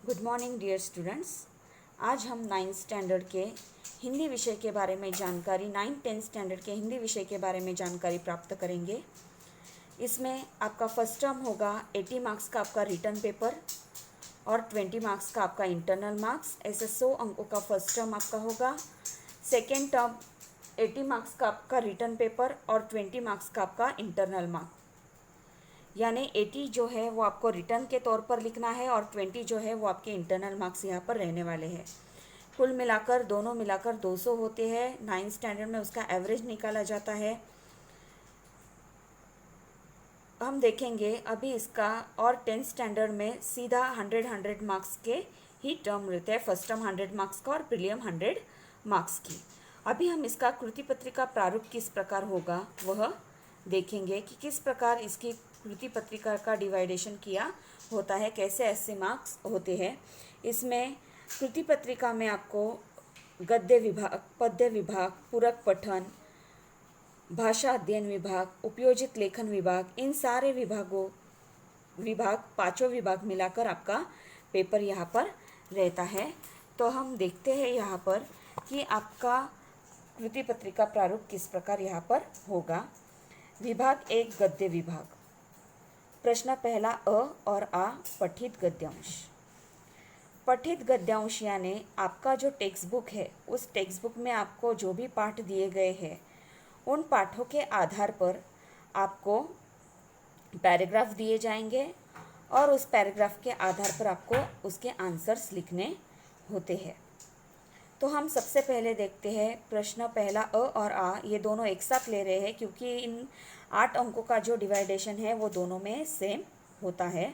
Good morning dear students. आज हम 9th standard के हिंदी विषय के बारे में जानकारी 9th-10th स्टैंडर्ड के हिंदी विषय के बारे में जानकारी प्राप्त करेंगे। इसमें आपका फर्स्ट टर्म होगा 80 मार्क्स का आपका रिटर्न पेपर और 20 मार्क्स का आपका इंटरनल मार्क्स। ऐसे 100 अंकों का फर्स्ट टर्म आपका होगा। सेकेंड टर्म 80 मार्क्स का आपका रिटर्न पेपर और 20 मार्क्स का आपका इंटरनल मार्क्स, यानी 80 जो है वो आपको रिटर्न के तौर पर लिखना है और 20 जो है वो आपके इंटरनल मार्क्स यहाँ पर रहने वाले हैं। कुल मिलाकर दोनों मिलाकर 200 होते हैं। 9th स्टैंडर्ड में उसका एवरेज निकाला जाता है। हम देखेंगे अभी इसका, और 10th स्टैंडर्ड में सीधा 100 मार्क्स के ही टर्म रहते हैं। फर्स्ट टर्म 100 मार्क्स का और प्रीलियम 100 मार्क्स की। अभी हम इसका कृति पत्रिका प्रारूप किस प्रकार होगा वह देखेंगे कि किस प्रकार इसकी कृति पत्रिका का डिवाइडेशन किया होता है, कैसे 80 मार्क्स होते हैं। इसमें कृति पत्रिका में आपको गद्य विभाग, पद्य विभाग, पूरक पठन, भाषा अध्ययन विभाग, उपयोजित लेखन विभाग, इन सारे पांचों विभाग मिलाकर आपका पेपर यहाँ पर रहता है। तो हम देखते हैं यहाँ पर कि आपका कृति पत्रिका प्रारूप किस प्रकार यहाँ पर होगा। विभाग 1 गद्य विभाग। प्रश्न पहला अ और आ पठित गद्यांश। पठित गद्यांश यानी आपका जो टेक्स्ट बुक है, उस टेक्स्ट बुक में आपको जो भी पाठ दिए गए हैं, उन पाठों के आधार पर आपको पैराग्राफ दिए जाएंगे और उस पैराग्राफ के आधार पर आपको उसके आंसर्स लिखने होते हैं। तो हम सबसे पहले देखते हैं प्रश्न पहला अ और आ, ये दोनों एक साथ ले रहे हैं क्योंकि इन 8 अंकों का जो डिवाइडेशन है वो दोनों में सेम होता है।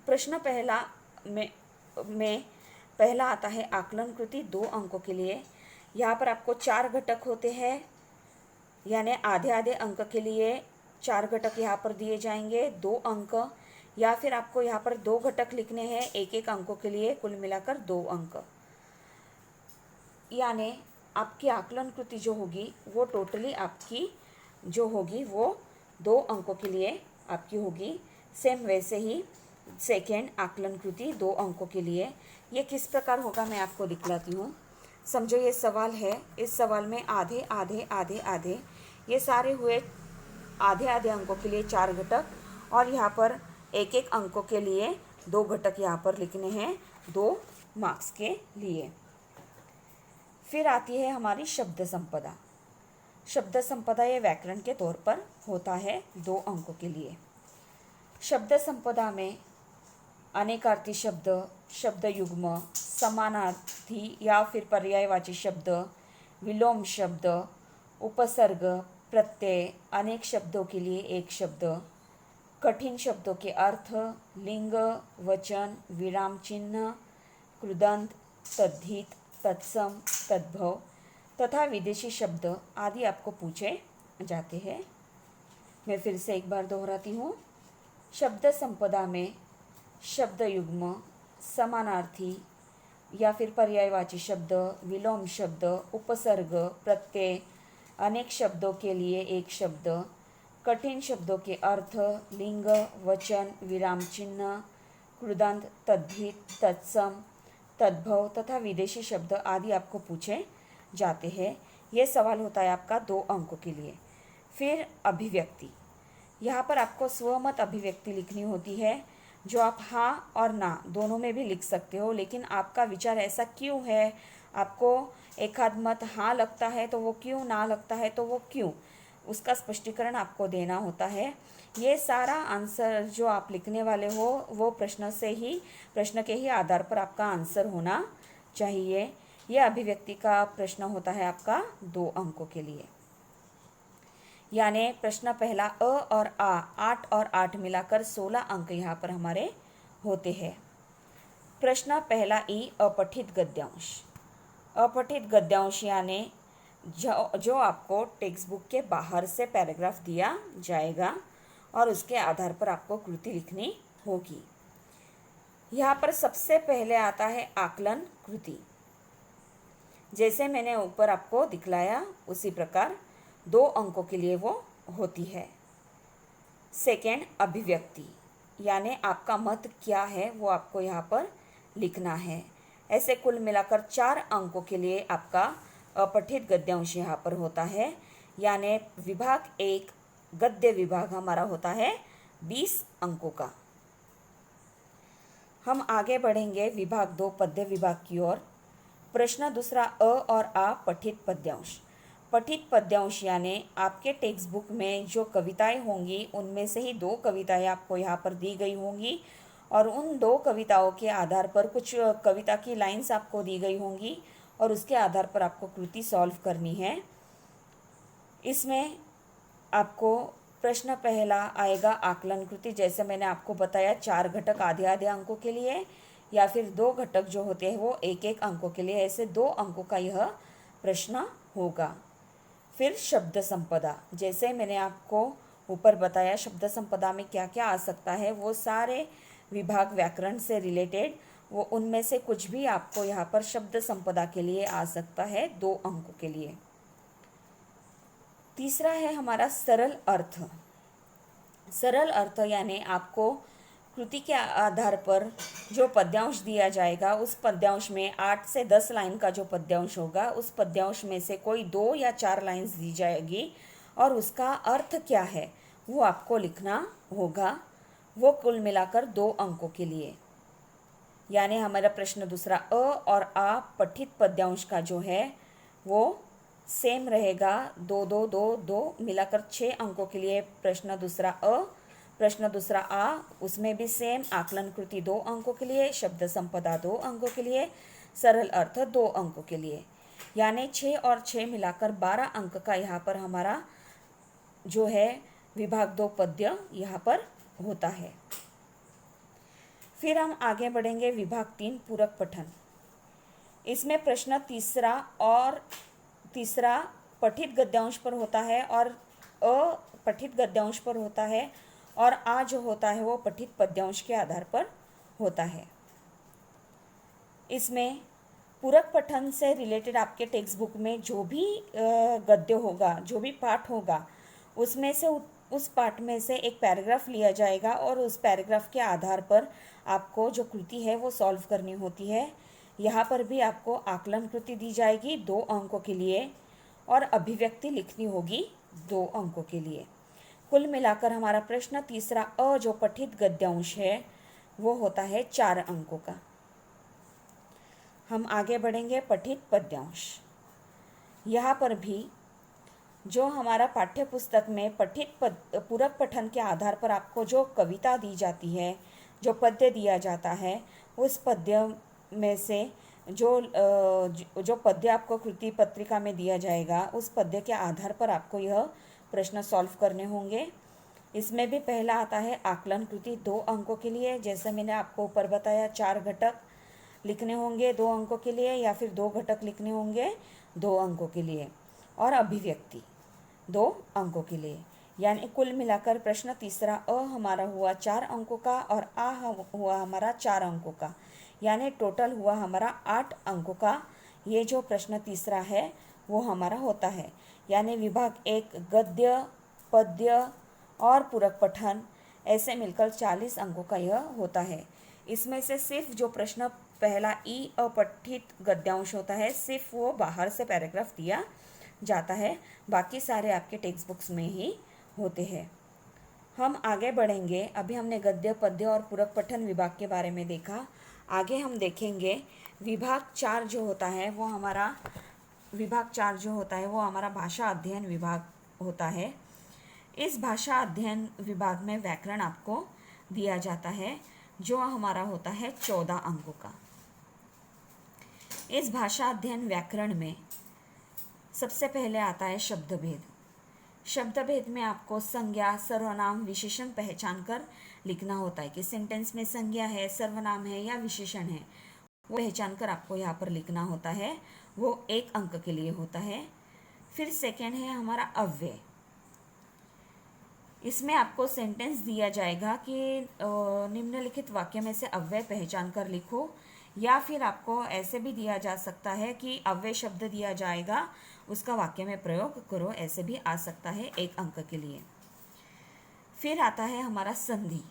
प्रश्न पहला में पहला आता है आकलन कृति 2 अंकों के लिए। यहाँ पर आपको 4 घटक होते हैं, यानी आधे आधे अंक के लिए 4 घटक यहाँ पर दिए जाएंगे, 2 अंक, या फिर आपको यहाँ पर 2 घटक लिखने हैं 1-1 अंकों के लिए, कुल मिलाकर 2 अंक। यानी आपकी आकलन कृति जो होगी वो टोटली आपकी जो होगी वो 2 अंकों के लिए आपकी होगी। सेम वैसे ही सेकेंड आकलन कृति 2 अंकों के लिए। ये किस प्रकार होगा मैं आपको दिखलाती हूँ। समझो ये सवाल है, इस सवाल में आधे आधे आधे आधे ये सारे हुए आधे आधे अंकों के लिए 4 घटक, और यहाँ पर 1-1 अंकों के लिए 2 घटक यहाँ पर लिखने हैं 2 मार्क्स के लिए। फिर आती है हमारी शब्द संपदा। शब्द संपदा ये व्याकरण के तौर पर होता है 2 अंकों के लिए। शब्द संपदा में अनेकार्थी शब्द, शब्द युग्म, समानार्थी या फिर पर्यायवाची शब्द, विलोम शब्द, उपसर्ग, प्रत्यय, अनेक शब्दों के लिए एक शब्द, कठिन शब्दों के अर्थ, लिंग, वचन, विराम चिन्ह, कृदंत, तद्धित, तत्सम, तद्भव तथा विदेशी शब्द आदि आपको पूछे जाते हैं। मैं फिर से एक बार दोहराती हूँ। शब्द संपदा में शब्द युग्म, समानार्थी या फिर पर्यायवाची शब्द, विलोम शब्द, उपसर्ग, प्रत्यय, अनेक शब्दों के लिए एक शब्द, कठिन शब्दों के अर्थ, लिंग, वचन, विराम चिन्ह, कृदंत, तद्धित, तत्सम, तद्भव तथा विदेशी शब्द आदि आपको पूछे जाते हैं। यह सवाल होता है आपका 2 अंकों के लिए। फिर अभिव्यक्ति। यहाँ पर आपको स्वमत अभिव्यक्ति लिखनी होती है, जो आप हाँ और ना दोनों में भी लिख सकते हो, लेकिन आपका विचार ऐसा क्यों है, आपको एक आध मत हाँ लगता है तो वो क्यों, ना लगता है तो वो क्यों, उसका स्पष्टीकरण आपको देना होता है। ये सारा आंसर जो आप लिखने वाले हो वो प्रश्न के ही आधार पर आपका आंसर होना चाहिए। यह अभिव्यक्ति का प्रश्न होता है आपका 2 अंकों के लिए। यानी प्रश्न पहला अ और आ 8 और 8 मिलाकर 16 अंक यहाँ पर हमारे होते हैं। प्रश्न पहला ई अपठित गद्यांश। अपठित गद्यांश यानी जो आपको टेक्स्ट बुक के बाहर से पैराग्राफ दिया जाएगा और उसके आधार पर आपको कृति लिखनी होगी। यहाँ पर सबसे पहले आता है आकलन कृति। जैसे मैंने ऊपर आपको दिखलाया उसी प्रकार 2 अंकों के लिए वो होती है। सेकेंड अभिव्यक्ति, यानी आपका मत क्या है वो आपको यहाँ पर लिखना है। ऐसे कुल मिलाकर 4 अंकों के लिए आपका अपठित गद्यांश यहाँ पर होता है। यानी विभाग 1 गद्य विभाग हमारा होता है 20 अंकों का। हम आगे बढ़ेंगे विभाग 2 पद्य विभाग की ओर। प्रश्न दूसरा अ और आ पठित पद्यांश। पठित पद्यांश यानी आपके टेक्स्ट बुक में जो कविताएं होंगी उनमें से ही 2 कविताएं आपको यहाँ पर दी गई होंगी और उन 2 कविताओं के आधार पर कुछ कविता की लाइंस आपको दी गई होंगी और उसके आधार पर आपको कृति सॉल्व करनी है। इसमें आपको प्रश्न पहला आएगा आकलन कृति। जैसे मैंने आपको बताया 4 घटक आधे आधे अंकों के लिए या फिर 2 घटक जो होते हैं वो 1-1 अंकों के लिए, ऐसे 2 अंकों का यह प्रश्न होगा। फिर शब्द संपदा, जैसे मैंने आपको ऊपर बताया शब्द संपदा में क्या क्या आ सकता है, वो सारे विभाग व्याकरण से रिलेटेड वो उनमें से कुछ भी आपको यहाँ पर शब्द संपदा के लिए आ सकता है 2 अंकों के लिए। तीसरा है हमारा सरल अर्थ। सरल अर्थ यानी आपको कृति के आधार पर जो पद्यांश दिया जाएगा उस पद्यांश में 8 से 10 लाइन का जो पद्यांश होगा उस पद्यांश में से कोई 2 या 4 लाइन्स दी जाएगी और उसका अर्थ क्या है वो आपको लिखना होगा। वो कुल मिलाकर 2 अंकों के लिए। यानी हमारा प्रश्न दूसरा अ और आ पठित पद्यांश का जो है वो सेम रहेगा, 2-2-2-2 मिलाकर 6 अंकों के लिए प्रश्न दूसरा अ। प्रश्न दूसरा आ उसमें भी सेम, आकलन कृति 2 अंकों के लिए, शब्द संपदा 2 अंकों के लिए, सरल अर्थ 2 अंकों के लिए। यानी 6 और 6 मिलाकर 12 अंक का यहाँ पर हमारा जो है विभाग 2 पद्य यहाँ पर होता है। फिर हम आगे बढ़ेंगे विभाग 3 पूरक पठन। इसमें प्रश्न तीसरा पठित गद्यांश पर होता है और अपठित गद्यांश पर होता है और आ जो होता है वो पठित पद्यांश के आधार पर होता है। इसमें पूरक पठन से रिलेटेड आपके टेक्स्ट बुक में जो भी गद्य होगा, जो भी पाठ होगा, उसमें से उस पाठ में से एक पैराग्राफ लिया जाएगा और उस पैराग्राफ के आधार पर आपको जो कृति है वो सॉल्व करनी होती है। यहाँ पर भी आपको आकलन कृति दी जाएगी 2 अंकों के लिए और अभिव्यक्ति लिखनी होगी 2 अंकों के लिए। कुल मिलाकर हमारा प्रश्न तीसरा अ जो पठित गद्यांश है वो होता है 4 अंकों का। हम आगे बढ़ेंगे पठित पद्यांश। यहाँ पर भी जो हमारा पाठ्य पुस्तक में पठित पूरक पठन के आधार पर आपको जो कविता दी जाती है, जो पद्य दिया जाता है, उस पद्य में से जो पद्य आपको कृति पत्रिका में दिया जाएगा उस पद्य के आधार पर आपको यह प्रश्न सॉल्व करने होंगे। इसमें भी पहला आता है आकलन कृति 2 अंकों के लिए। जैसे मैंने आपको ऊपर बताया 4 घटक लिखने होंगे 2 अंकों के लिए या फिर 2 घटक लिखने होंगे 2 अंकों के लिए और अभिव्यक्ति 2 अंकों के लिए। यानी कुल मिलाकर प्रश्न तीसरा अ हमारा हुआ 4 अंकों का और आ हुआ हमारा 4 अंकों का, यानी टोटल हुआ हमारा 8 अंकों का। ये जो प्रश्न तीसरा है वो हमारा होता है। यानी विभाग 1 गद्य, पद्य और पूरक पठन ऐसे मिलकर 40 अंकों का यह होता है। इसमें से सिर्फ जो प्रश्न पहला ई अपठित गद्यांश होता है सिर्फ वो बाहर से पैराग्राफ दिया जाता है, बाकी सारे आपके टेक्स्ट बुक्स में ही होते हैं। हम आगे बढ़ेंगे। अभी हमने गद्य, पद्य और पूरक पठन विभाग के बारे में देखा। आगे हम देखेंगे विभाग 4 जो होता है वो हमारा भाषा अध्ययन विभाग होता है। इस भाषा अध्ययन विभाग में व्याकरण आपको दिया जाता है जो हमारा होता है 14 अंकों का। इस भाषा अध्ययन व्याकरण में सबसे पहले आता है शब्द भेद। शब्द भेद में आपको संज्ञा, सर्वनाम, विशेषण पहचान कर लिखना होता है कि सेंटेंस में संज्ञा है, सर्वनाम है या विशेषण है, वो पहचान कर आपको यहाँ पर लिखना होता है। वो 1 अंक के लिए होता है। फिर सेकेंड है हमारा अव्यय। इसमें आपको सेंटेंस दिया जाएगा कि निम्नलिखित वाक्य में से अव्यय पहचान कर लिखो, या फिर आपको ऐसे भी दिया जा सकता है कि अव्यय शब्द दिया जाएगा उसका वाक्य में प्रयोग करो, ऐसे भी आ सकता है 1 अंक के लिए। फिर आता है हमारा संधि।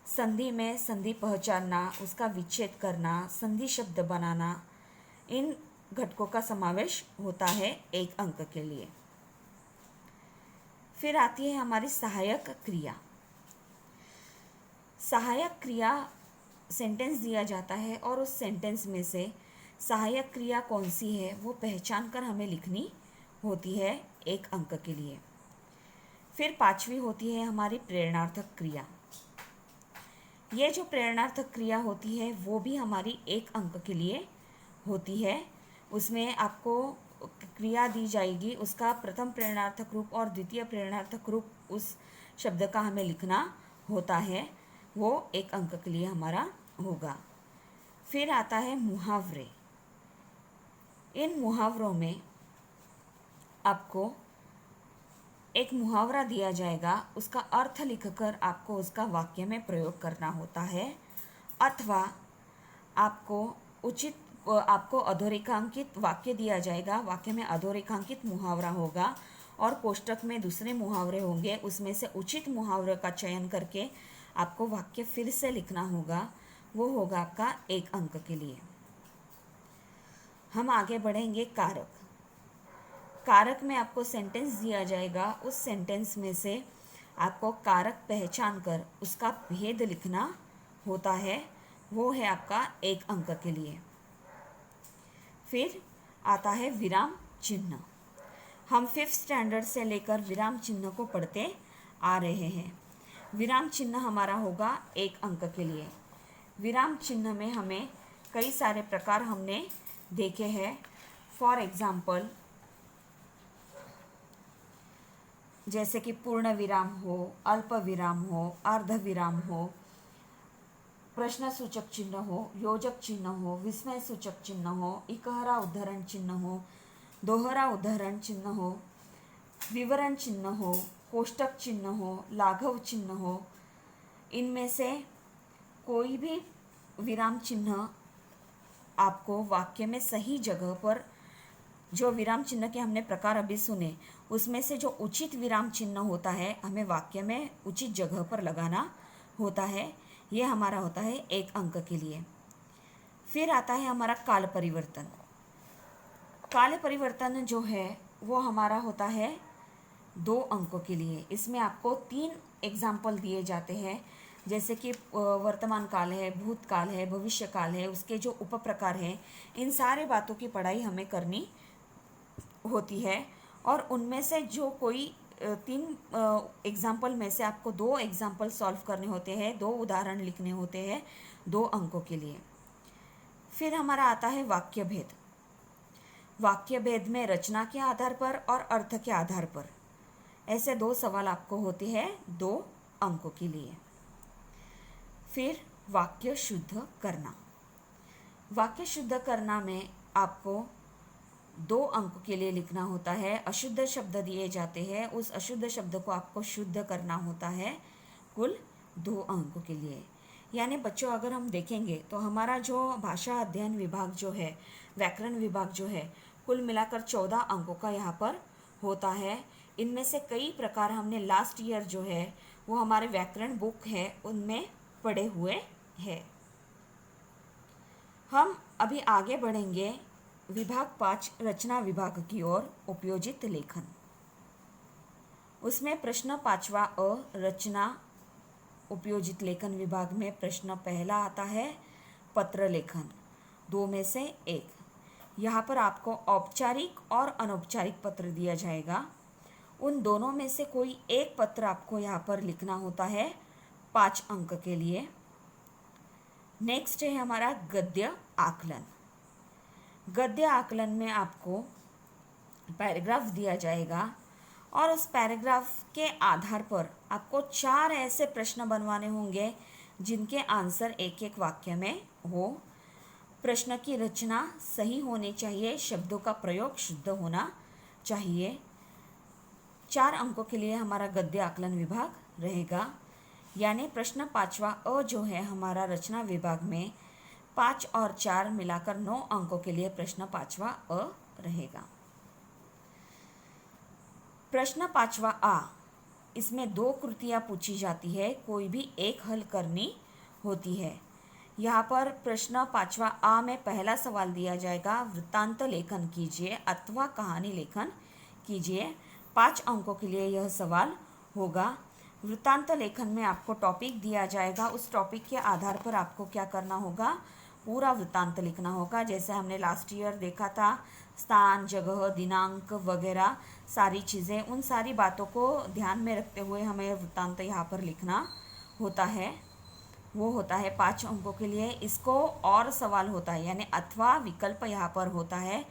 संधि में संधि पहचानना, उसका विच्छेद करना, संधि शब्द बनाना, इन घटकों का समावेश होता है 1 अंक के लिए। फिर आती है हमारी सहायक क्रिया। सहायक क्रिया, सेंटेंस दिया जाता है और उस सेंटेंस में से सहायक क्रिया कौन सी है वो पहचान कर हमें लिखनी होती है 1 अंक के लिए। फिर 5वीं होती है हमारी प्रेरणार्थक क्रिया। ये जो प्रेरणार्थक क्रिया होती है वो भी हमारी 1 अंक के लिए होती है। उसमें आपको क्रिया दी जाएगी, उसका प्रथम प्रेरणार्थक रूप और द्वितीय प्रेरणार्थक रूप उस शब्द का हमें लिखना होता है, वो 1 अंक के लिए हमारा होगा। फिर आता है मुहावरे। इन मुहावरों में आपको एक मुहावरा दिया जाएगा, उसका अर्थ लिखकर आपको उसका वाक्य में प्रयोग करना होता है, अथवा आपको अधोरेखांकित वाक्य दिया जाएगा, वाक्य में अधोरेखांकित मुहावरा होगा और कोष्टक में दूसरे मुहावरे होंगे, उसमें से उचित मुहावरे का चयन करके आपको वाक्य फिर से लिखना होगा, वो होगा आपका 1 अंक के लिए। हम आगे बढ़ेंगे कारक। कारक में आपको सेंटेंस दिया जाएगा, उस सेंटेंस में से आपको कारक पहचान कर उसका भेद लिखना होता है, वो है आपका 1 अंक के लिए। फिर आता है विराम चिन्ह। हम 5th स्टैंडर्ड से लेकर विराम चिन्ह को पढ़ते आ रहे हैं। विराम चिन्ह हमारा होगा 1 अंक के लिए। विराम चिन्ह में हमें कई सारे प्रकार हमने देखे हैं। फॉर एग्जाम्पल, जैसे कि पूर्ण विराम हो, अल्प विराम हो, अर्ध विराम हो, प्रश्न सूचक चिन्ह हो, योजक चिन्ह हो, विस्मय सूचक चिन्ह हो, इकहरा उद्धरण चिन्ह हो, दोहरा उद्धरण चिन्ह हो, विवरण चिन्ह हो, कोष्टक चिन्ह हो, लाघव चिन्ह हो। इनमें से कोई भी विराम चिन्ह आपको वाक्य में सही जगह पर, जो विराम चिन्ह के हमने प्रकार अभी सुने, उसमें से जो उचित विराम चिन्ह होता है हमें वाक्य में उचित जगह पर लगाना होता है। ये हमारा होता है 1 अंक के लिए। फिर आता है हमारा काल परिवर्तन। काल परिवर्तन जो है वो हमारा होता है 2 अंकों के लिए। इसमें आपको 3 एग्जाम्पल दिए जाते हैं, जैसे कि वर्तमान काल है, भूतकाल है, भविष्य काल है, उसके जो उपप्रकार हैं, इन सारे बातों की पढ़ाई हमें करनी होती है। और उनमें से जो कोई 3 एग्जाम्पल में से आपको 2 एग्जाम्पल सॉल्व करने होते हैं, 2 उदाहरण लिखने होते हैं 2 अंकों के लिए। फिर हमारा आता है वाक्य भेद। वाक्य भेद में रचना के आधार पर और अर्थ के आधार पर ऐसे 2 सवाल आपको होते हैं 2 अंकों के लिए। फिर वाक्य शुद्ध करना। वाक्य शुद्ध करना में आपको 2 अंक के लिए लिखना होता है। अशुद्ध शब्द दिए जाते हैं, उस अशुद्ध शब्द को आपको शुद्ध करना होता है कुल 2 अंकों के लिए। यानी बच्चों, अगर हम देखेंगे तो हमारा जो भाषा अध्ययन विभाग जो है, व्याकरण विभाग जो है, कुल मिलाकर 14 अंकों का यहाँ पर होता है। इनमें से कई प्रकार हमने लास्ट ईयर जो है वो हमारे व्याकरण बुक है उनमें पढ़े हुए हैं। हम अभी आगे बढ़ेंगे विभाग 5 रचना विभाग की ओर, उपयोजित लेखन। उसमें प्रश्न 5वां अ रचना उपयोजित लेखन विभाग में प्रश्न पहला आता है पत्र लेखन, 2 में से 1। यहाँ पर आपको औपचारिक और अनौपचारिक पत्र दिया जाएगा। उन दोनों में से कोई एक पत्र आपको यहाँ पर लिखना होता है 5 अंक के लिए। नेक्स्ट है हमारा गद्य आकलन। गद्य आकलन में आपको पैराग्राफ दिया जाएगा और उस पैराग्राफ के आधार पर आपको 4 ऐसे प्रश्न बनवाने होंगे जिनके आंसर एक एक वाक्य में हो। प्रश्न की रचना सही होनी चाहिए, शब्दों का प्रयोग शुद्ध होना चाहिए। 4 अंकों के लिए हमारा गद्य आकलन विभाग रहेगा। यानी प्रश्न 5वां अ जो है हमारा रचना विभाग में 5 और 4 मिलाकर 9 अंकों के लिए प्रश्न 5वां अ रहेगा। प्रश्न 5वां आ, इसमें 2 कृतियाँ पूछी जाती है, कोई भी एक हल करनी होती है। यहाँ पर प्रश्न 5वां आ में पहला सवाल दिया जाएगा, वृत्तांत लेखन कीजिए अथवा कहानी लेखन कीजिए। 5 अंकों के लिए यह सवाल होगा। वृत्तांत लेखन में आपको टॉपिक दिया जाएगा, उस टॉपिक के आधार पर आपको क्या करना होगा, पूरा वृत्तांत लिखना होगा। जैसे हमने लास्ट ईयर देखा था, स्थान, जगह, दिनांक वगैरह सारी चीज़ें, उन सारी बातों को ध्यान में रखते हुए हमें वृत्तांत यहाँ पर लिखना होता है। वो होता है 5 अंकों के लिए। इसको और सवाल होता है, यानी अथवा विकल्प यहाँ पर होता है।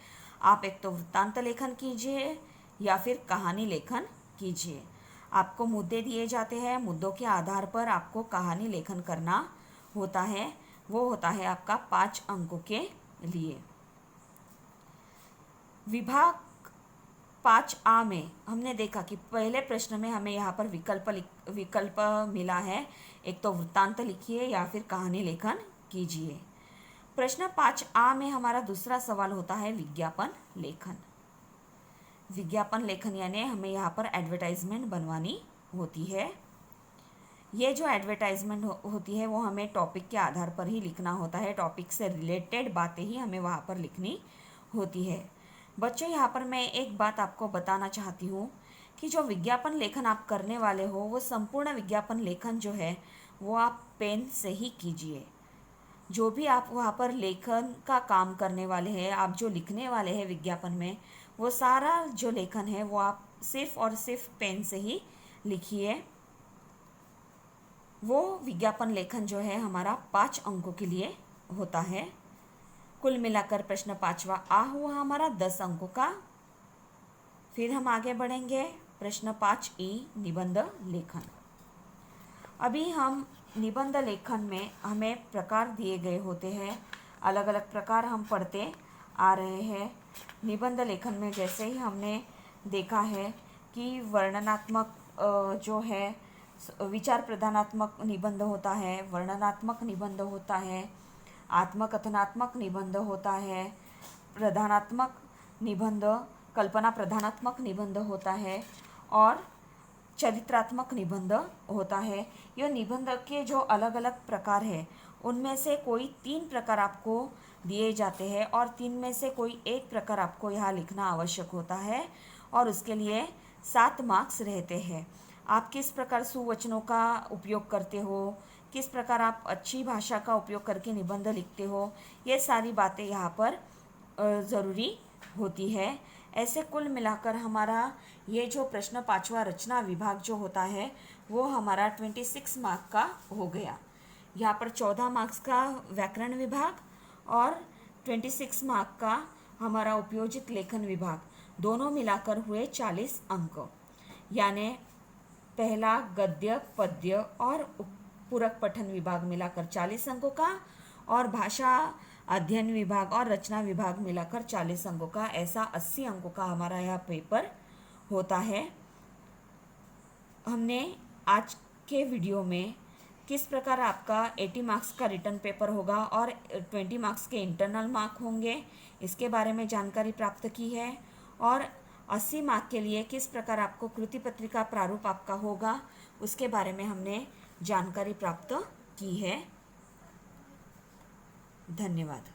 आप एक तो वृत्तांत लेखन कीजिए या फिर कहानी लेखन कीजिए। आपको मुद्दे दिए जाते हैं, मुद्दों के आधार पर आपको कहानी लेखन करना होता है। वो होता है आपका 5 अंकों के लिए। विभाग 5A में हमने देखा कि पहले प्रश्न में हमें यहाँ पर विकल्प मिला है, एक तो वृत्तांत लिखिए या फिर कहानी लेखन कीजिए। प्रश्न 5A में हमारा दूसरा सवाल होता है विज्ञापन लेखन। विज्ञापन लेखन यानी हमें यहाँ पर एडवर्टाइजमेंट बनवानी होती है। ये जो एडवर्टाइजमेंट होती है वो हमें टॉपिक के आधार पर ही लिखना होता है, टॉपिक से रिलेटेड बातें ही हमें वहाँ पर लिखनी होती है। बच्चों, यहाँ पर मैं एक बात आपको बताना चाहती हूँ कि जो विज्ञापन लेखन आप करने वाले हो, वो संपूर्ण विज्ञापन लेखन जो है वो आप पेन से ही कीजिए। जो भी आप वहाँ पर लेखन का काम करने वाले हैं, आप जो लिखने वाले हैं विज्ञापन में, वो सारा जो लेखन है वो आप सिर्फ और सिर्फ पेन से ही लिखिए। वो विज्ञापन लेखन जो है हमारा 5 अंकों के लिए होता है। कुल मिलाकर प्रश्न 5वां आ हुआ हमारा 10 अंकों का। फिर हम आगे बढ़ेंगे प्रश्न 5E निबंध लेखन। अभी हम निबंध लेखन में हमें प्रकार दिए गए होते हैं, अलग अलग प्रकार हम पढ़ते आ रहे हैं। निबंध लेखन में जैसे ही हमने देखा है कि वर्णनात्मक जो है विचार प्रधानात्मक निबंध होता है, वर्णनात्मक निबंध होता है, आत्मकथनात्मक निबंध होता है, प्रधानात्मक निबंध, कल्पना प्रधानात्मक निबंध होता है और चरित्रात्मक निबंध होता है। यह निबंध के जो अलग अलग प्रकार है, उनमें से कोई 3 प्रकार आपको दिए जाते हैं और 3 में से कोई एक प्रकार आपको यहाँ लिखना आवश्यक होता है और उसके लिए 7 मार्क्स रहते हैं। आप किस प्रकार सुवचनों का उपयोग करते हो, किस प्रकार आप अच्छी भाषा का उपयोग करके निबंध लिखते हो, ये सारी बातें यहाँ पर ज़रूरी होती है। ऐसे कुल मिलाकर हमारा ये जो प्रश्न 5वां रचना विभाग जो होता है वो हमारा 26 मार्क का हो गया। यहाँ पर 14 मार्क्स का व्याकरण विभाग और 26 मार्क का हमारा उपयोजित लेखन विभाग, दोनों मिलाकर हुए 40 अंक। यानी पहला गद्य, पद्य और पूरक पठन विभाग मिलाकर 40 अंकों का और भाषा अध्ययन विभाग और रचना विभाग मिलाकर 40 अंकों का, ऐसा 80 अंकों का हमारा यह पेपर होता है। हमने आज के वीडियो में किस प्रकार आपका 80 मार्क्स का रिटर्न पेपर होगा और 20 मार्क्स के इंटरनल मार्क होंगे, इसके बारे में जानकारी प्राप्त की है और 80 मार्क के लिए किस प्रकार आपको कृति पत्रिका प्रारूप आपका होगा, उसके बारे में हमने जानकारी प्राप्त की है। धन्यवाद।